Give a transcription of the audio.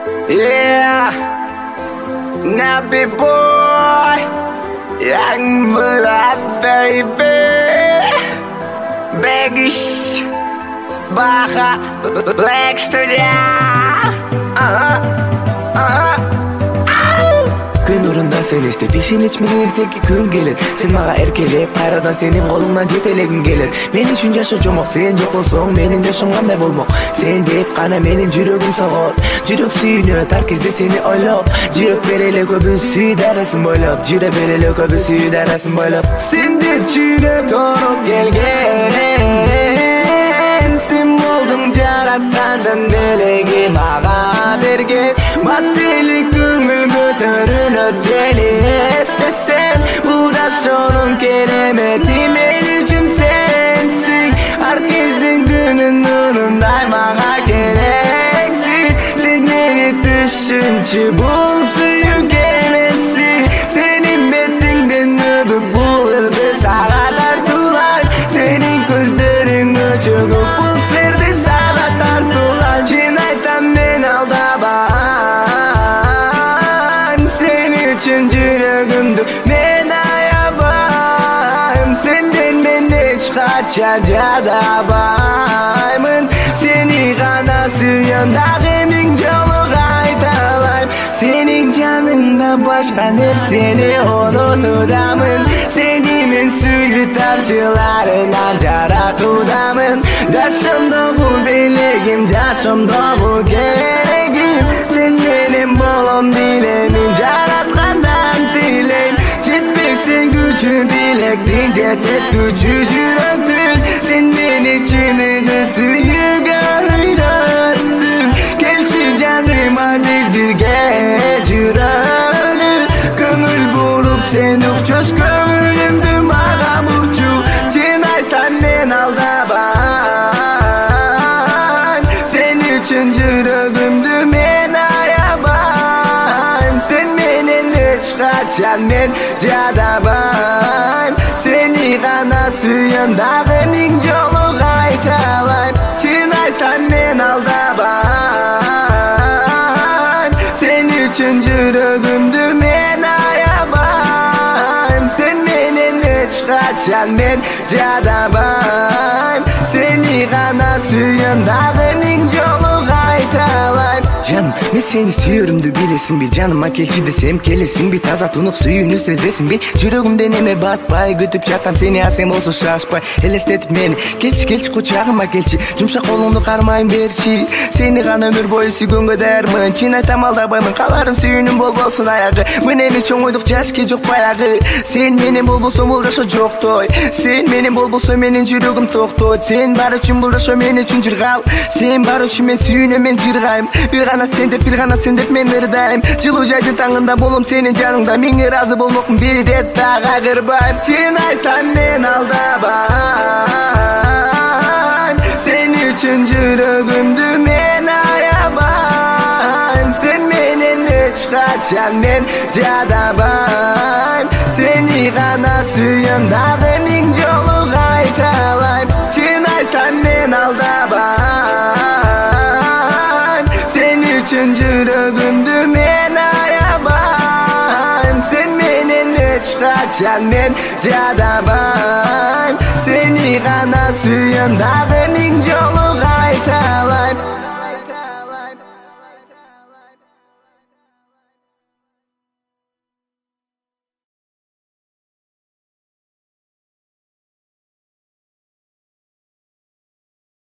Yeah, Nappy boy, young blood baby, baggish, Baja, Black Studio. Gün urunda sen istep işin içmeden erteki gün gelet. Sen maga erkelep kayradan senin kolundan jetelegin gelet. Men üçün yaşa jomoq, sen jok bolsоң менин жашым кандай болмок. Sen деп гана менин жүрөгүм согот. Жүрөк сүйүнөт ар кезде сени ойлоп. Жүрөк бере эле көбүн сүй дарасын бойлоп. Жүрө бере эле көбүн сүй дарасын бойлоп. Sen деп жүрөк торуп келген. Sen болдуң жараткандын белеги мага берген. Маттелик көңүл көтөрүлөт сени эстесем. Бул жашоонун керемети мен үчүн сенсиң. Ар кездин күнүн нурундай мага керексиң. Сен мени түшүнчү бул сүйүү келеси. Сенин бетиңден өбүп бул ырды сага тартуулар. Сенин көздөрүң өчөгөк бул сырды сага тартуулар. Чын айтам мен алдабайм. Сени үчүн жүрөгүмдү мен аябайм. Сенден мен эч качан жадабаймын. Сени гана сүйөм, дагы миң жолу кайталайм. Сенин жаныңда башка нерсени унутудамын. Сени мен сүйүү тамчыларынан жаратуудамын. Жашымдагы белегим, жашымдагы керегим. Сен менен болом дилемин, жараткандан тилейм. Жетпесең күчүн тилектин, жететүүчү жүрөктүн. Сен мени чыныгы сүйүүгө үйрөттүң. Келчи жаныма биз бирге жүрөлү. Көңүл буруп сен укчос көңүлүмдү мага бурчу. Чын айтам мен алдабайм. Сен үчүн жүрөгүмдү мен аябайм. Сен менен эч качан мен жадабайм. Сени гана сүйөм, дагы миң жолу кайталайм. Чын айтам мен алдабайм. Сен үчүн жүрөгүмдү мен аябайм. Сен менен эч качан мен жадабайм. Сени гана сүйөм, дагы миң жолу кайталайм. Жаным, мен сени сүйөрүмдү билесиңби? Жаныма келчи десем келесиңби? Таза тунук сүйүүнү сезесиңби? Жүрөгүмдөн эме батпай күтүп жатам сени, а сен болсо шашпай элестетип мени. Келчи кучагыма келчи, жумшак колуңду кармайын берчи. Сени гана өмүр бою сүйгөнгө даярмын. Чын айтам алдабаймын, каларым сүйүүнүм болбосун аягы. Мынени чоңойдук жашке жок баягы. Сен менен болбосоң бул жашоо жоктой. Сен менен болбосоң менин жүрөгүм токтойт. Сен бар үчүн бул жашоо мен үчүн жыргал. Сен бар үчүн мен сүйүүнөм, мен жыргайм. Bir gana sen деп мен ырдайм. Жылуу жайдын таңында болом сенин жаныңда. Миңе разы болмокмун, бир ирет дагы кагырбайм. Чын айтам мен алдабайм. Сен үчүн жүрөгүмдү мен аябайм. Сен менен эч качан мен жадабайм. Сени гана сүйөм, дагы миң жолу кайталайм. Чын айтам мен алдабайм. Sen üçün жүрөгүмдү мен аябайм. Sen менен эч качан мен жадабайм. Сени гана сүйөм, дагы миң жолу кайталайм.